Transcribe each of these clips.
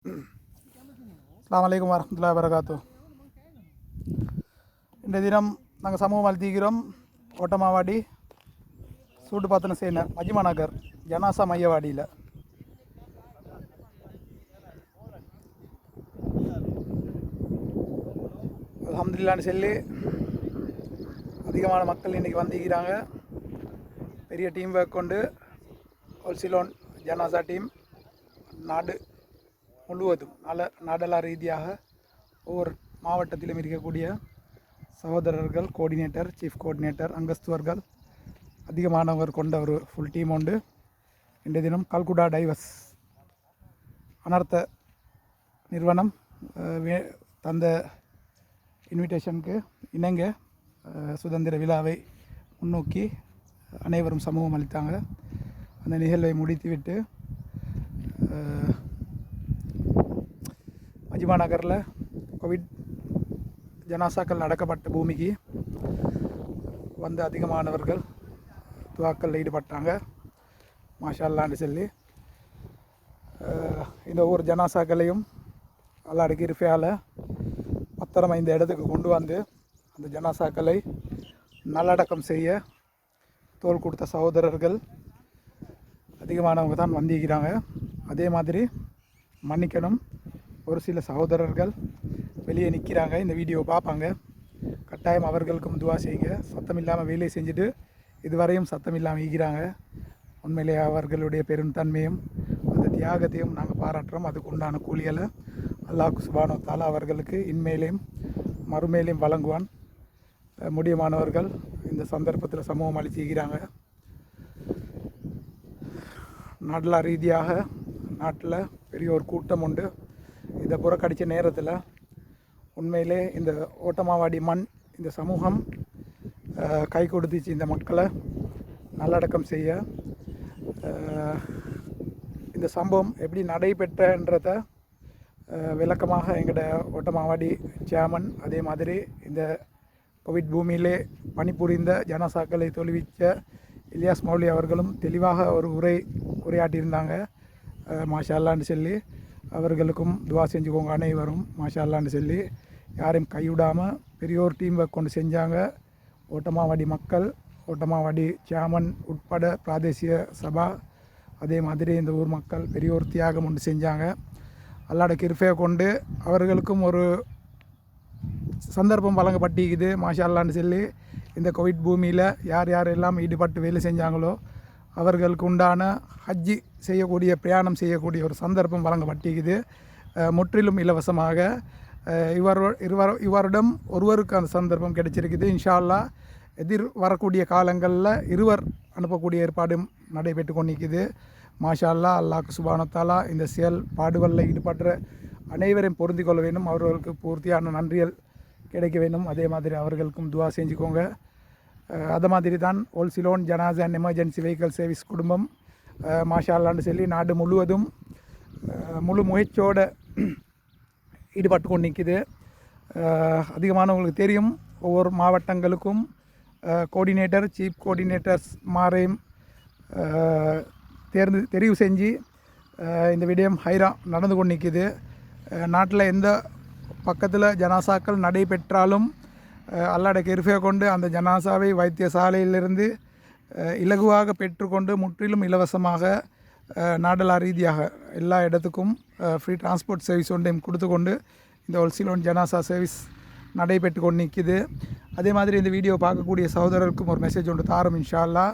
அஸ்ஸலாமு அலைக்கும் வரஹ்மத்துல்லாஹி வபரகாத்துஹு. இன்றைய தினம் நாங்கள் சமூகம் அழுத்திக்கிறோம். ஓட்டமாவாடி சூட்டு பாத்தன சேன மஜ்மா நகர் ஜனாசா மையவாடியில் அல்ஹம்துலில்லாஹ்னு சொல்லி அதிகமான மக்கள் இன்றைக்கி வந்திருக்கிறாங்க. பெரிய டீம் ஒர்க் கொண்டு ஒல்சிலோன் ஜனாசா டீம் நாடு முழுவதும் நாடெல்லாம் ரீதியாக ஒவ்வொரு மாவட்டத்திலும் இருக்கக்கூடிய சகோதரர்கள், கோஆர்டினேட்டர், சீஃப் கோஆர்டினேட்டர், அங்கஸ்துவர்கள் அதிகமானவர் கொண்ட ஒரு ஃபுல் டீம் உண்டு. இன்றைய தினம் கல்குடா டைவர்ஸ் அனர்த்த நிறுவனம் தந்த இன்விடேஷனுக்கு இணங்க சுதந்திர விழாவை முன்னோக்கி அனைவரும் சமூகம் அளித்தாங்க. அந்த நிகழ்வை முடித்துவிட்டு மஜ்மா நகரில் கோவிட் ஜனாசாக்கள் அடக்கப்பட்ட பூமிக்கு வந்த அதிகமானவர்கள் துவாக்களில் ஈடுபட்டாங்க. மாஷா அல்லான்னு சொல்லி இந்த ஒவ்வொரு ஜனாசாக்களையும் அல்லாஹ்வுடைய கிருபையால் பத்திரமா இந்த இடத்துக்கு கொண்டு வந்து அந்த ஜனாசாக்களை நல்லடக்கம் செய்ய தோள் கொடுத்த சகோதரர்கள் அதிகமானவங்க தான் வந்திருக்கிறாங்க. அதே மாதிரி மன்னிக்கணும், ஒரு சில சகோதரர்கள் வெளியே நிற்கிறாங்க, இந்த வீடியோ பார்ப்பாங்க. கட்டாயம் அவர்களுக்கும் துவா செய்யுங்க. சத்தம் இல்லாமல் வேலையை செஞ்சுட்டு இதுவரையும் சத்தம் இல்லாமல் ஈகிறாங்க. உண்மையிலே அவர்களுடைய பெருந்தன்மையும் அந்த தியாகத்தையும் நாங்கள் பாராட்டுறோம். அதுக்கு உண்டான கூலிகளை அல்லாஹ் சுப்ஹானஹு வ தஆலா அவர்களுக்கு இன்மேலையும் மறுமேலையும் வழங்குவான். முடியுமானவர்கள் இந்த சந்தர்ப்பத்தில் சமூகம் அளிச்சிருக்கிறாங்க. நாடெல்லாம் ரீதியாக நாட்டில் பெரிய ஒரு கூட்டம் உண்டு. இதை புறக்கடித்த நேரத்தில் உண்மையிலே இந்த ஓட்டமாவாடி மண், இந்த சமூகம் கை கொடுத்துச்சு இந்த மக்களை நல்லடக்கம் செய்ய. இந்த சம்பவம் எப்படி நடைபெற்றன்றதை விளக்கமாக எங்களோட ஓட்டமாவாடி சேர்மன், அதே மாதிரி இந்த கோவிட் பூமியிலே பணிபுரிந்த ஜனாசாக்களை தொழுவிச்ச இலியாஸ் மௌலி அவர்களும் தெளிவாக ஒரு உரையாட்டியிருந்தாங்க. மாஷா அல்லான்னு சொல்லி அவர்களுக்கும் துவா செஞ்சுக்கோங்க அனைவரும். மாஷா அல்லான்னு சொல்லி யாரையும் கைவிடாமல் பெரிய ஒரு டீம் ஒர்க் கொண்டு செஞ்சாங்க. ஓட்டமாவாடி மக்கள், ஓட்டமாவாடி சேர்மன் உட்பட பிராதேசிய சபா, அதே மாதிரி இந்த ஊர் மக்கள் பெரிய ஒரு தியாகம் ஒன்று செஞ்சாங்க. அல்லாஹ்வுடைய கிருபையை கொண்டு அவர்களுக்கும் ஒரு சந்தர்ப்பம் வழங்கப்பட்டிருக்குது. மாஷா அல்லான்னு சொல்லி இந்த கோவிட் பூமியில் யார் யாரெல்லாம் ஈடுபட்டு வேலை செஞ்சாங்களோ அவர்களுக்கு உண்டான ஹஜ்ஜி செய்யக்கூடிய, பிரயாணம் செய்யக்கூடிய ஒரு சந்தர்ப்பம் வழங்கப்பட்டிருக்குது. முற்றிலும் இலவசமாக இவரிடம் ஒருவருக்கு அந்த சந்தர்ப்பம் கிடைச்சிருக்குது. இன்ஷா அல்லாஹ் வரக்கூடிய காலங்களில் இருவர் அனுப்பக்கூடிய ஏற்பாடும் நடைபெற்று கொண்டிருக்குது. மாஷா அல்லாஹ். அல்லாஹ் சுப்ஹானஹு வ தஆலா இந்த செயல்பாடுகளில் ஈடுபடுற அனைவரையும் பொருந்தி கொள்ள வேண்டும். அவர்களுக்கு பூர்த்தியான நன்றிகள் கிடைக்க வேண்டும். அதே மாதிரி அவர்களுக்கும் துவா செஞ்சுக்கோங்க. அது மாதிரி தான் ஒல்சிலோன் ஜனாசா அண்ட் எமர்ஜென்சி வெஹிக்கல் சர்வீஸ் குடும்பம் மாஷா அல்லான்னு சொல்லி நாடு முழுவதும் முழு முயற்சியோடு ஈடுபட்டு கொண்டு நிற்குது. அதிகமானவங்களுக்கு தெரியும், ஒவ்வொரு மாவட்டங்களுக்கும் கோஆர்டினேட்டர், சீஃப் கோஆர்டினேட்டர்ஸ் மாரையும் தெரிவு செஞ்சு இந்த விடயம் ஹைரா நடந்து கொண்டு நிற்குது. நாட்டில் எந்த பக்கத்தில் ஜனாசாக்கள் நடைபெற்றாலும் அல்லாஹ்வுடைய கிருபையை கொண்டு அந்த ஜனாசாவை வைத்தியசாலையிலிருந்து இலகுவாக பெற்றுக்கொண்டு முற்றிலும் இலவசமாக நாடெல்லாம் ரீதியாக எல்லா இடத்துக்கும் ஃப்ரீ டிரான்ஸ்போர்ட் சர்வீஸ் ஒன்றையும் கொடுத்து கொண்டு இந்த ஒல்சிலோன் ஜனாசா சர்வீஸ் நடைபெற்று கொண்டு நிற்குது. அதே மாதிரி இந்த வீடியோ பார்க்கக்கூடிய சகோதரருக்கும் ஒரு மெசேஜ் ஒன்று தாரும் இன்ஷா அல்லாஹ்.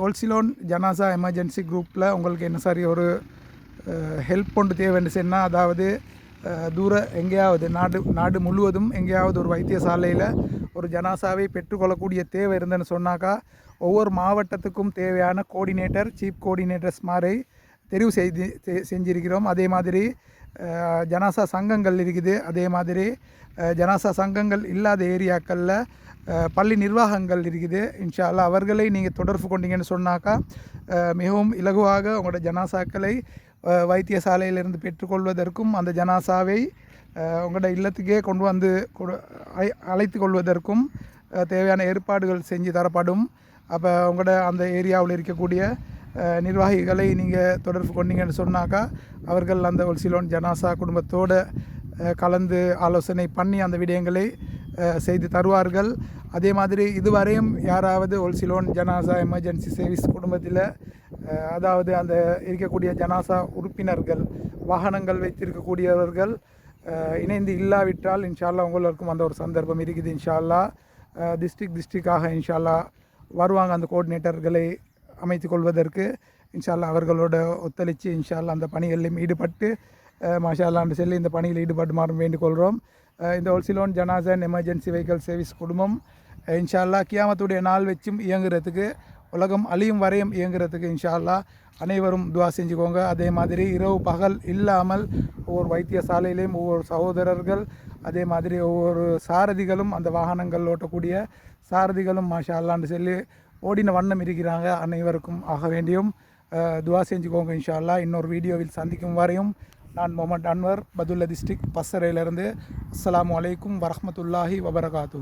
ஒல்சிலோன் ஜனாசா எமர்ஜென்சி குரூப்பில் உங்களுக்கு என்ன சரி ஒரு ஹெல்ப் ஒன்று தேவைன்னு சொன்னால், அதாவது தூர எங்கேயாவது நாடு முழுவதும் எங்கேயாவது ஒரு வைத்தியசாலையில் ஒரு ஜனாசாவை பெற்றுக்கொள்ளக்கூடிய தேவை இருந்தேன்னு சொன்னாக்கா ஒவ்வொரு மாவட்டத்துக்கும் தேவையான கோஆர்டினேட்டர், சீஃப் கோஆர்டினேட்டர்ஸ் மாதிரி தெரிவு செஞ்சிருக்கிறோம். அதே மாதிரி ஜனாசா சங்கங்கள் இருக்குது. அதே மாதிரி ஜனாசா சங்கங்கள் இல்லாத ஏரியாக்களில் பள்ளி நிர்வாகங்கள் இருக்குது. இன்ஷா அல்லாஹ் அவர்களை நீங்கள் தொடர்பு கொண்டீங்கன்னு சொன்னாக்கா மிகவும் இலகுவாக உங்களோட ஜனாசாக்களை வைத்தியசாலையிலிருந்து பெற்றுக்கொள்வதற்கும் அந்த ஜனாசாவை உங்களோட இல்லத்துக்கே கொண்டு வந்து அழைத்து கொள்வதற்கும் தேவையான ஏற்பாடுகள் செஞ்சு தரப்படும். அப்போ உங்களோட அந்த ஏரியாவில் இருக்கக்கூடிய நிர்வாகிகளை நீங்கள் தொடர்பு கொண்டீங்கன்னு சொன்னாக்கா அவர்கள் அந்த ஒல்சிலோன் ஜனாசா குடும்பத்தோடு கலந்து ஆலோசனை பண்ணி அந்த விடயங்களை செய்து தருவார்கள். அதே மாதிரி இதுவரையும் யாராவது ஒல்சிலோன் ஜனாசா எமர்ஜென்சி சர்வீஸ் குடும்பத்தில் அதாவது அந்த இருக்கக்கூடிய ஜனாசா உறுப்பினர்கள் வாகனங்கள் வைத்திருக்கக்கூடியவர்கள் இணைந்து இல்லாவிட்டால் இன்ஷால்லா உங்களுக்கும் அந்த ஒரு சந்தர்ப்பம் இருக்குது. இன்ஷால்லா டிஸ்ட்ரிக்டாக இன்ஷால்லா வருவாங்க அந்த கோஆர்டினேட்டர்களை அமைத்து கொள்வதற்கு. இன்ஷால்லா அவர்களோட ஒத்துழைச்சி இன்ஷால்லா அந்த பணிகளிலும் ஈடுபட்டு மாஷால்லான்னு சொல்லி இந்த பணியில் ஈடுபடுமாறும் வேண்டிக்கொள்கிறோம். இந்த ஒல்சிலோன் ஜனாசா எமர்ஜென்சி வெஹிக்கல் சர்வீஸ் குடும்பம் இன்ஷால்லா கியாமத்துடைய நாள் வச்சும் இயங்குறதுக்கு உலகம் அழியும் வரையும் இயங்குறதுக்கு இன்ஷால்லா அனைவரும் துவா செஞ்சுக்கோங்க. அதே மாதிரி இரவு பகல் இல்லாமல் ஒவ்வொரு வைத்தியசாலையிலையும் ஒவ்வொரு சகோதரர்கள் அதே மாதிரி ஒவ்வொரு சாரதிகளும் அந்த வாகனங்கள் ஓட்டக்கூடிய சாரதிகளும் மாஷா அல்லான்னு சொல்லி ஓடின வண்ணம் இருக்கிறாங்க. அனைவருக்கும் ஆக வேண்டியும் துவா செஞ்சுக்கோங்க இன்ஷா அல்லாஹ். இன்னொரு வீடியோவில் சந்திக்கும் வரையும் நான் முகமது அன்வர், பதுல்லா டிஸ்ட்ரிக்ட் பசறையிலிருந்து. அஸ்ஸலாமு அலைக்கும் வரஹ்மத்துல்லாஹி வபரகாத்து.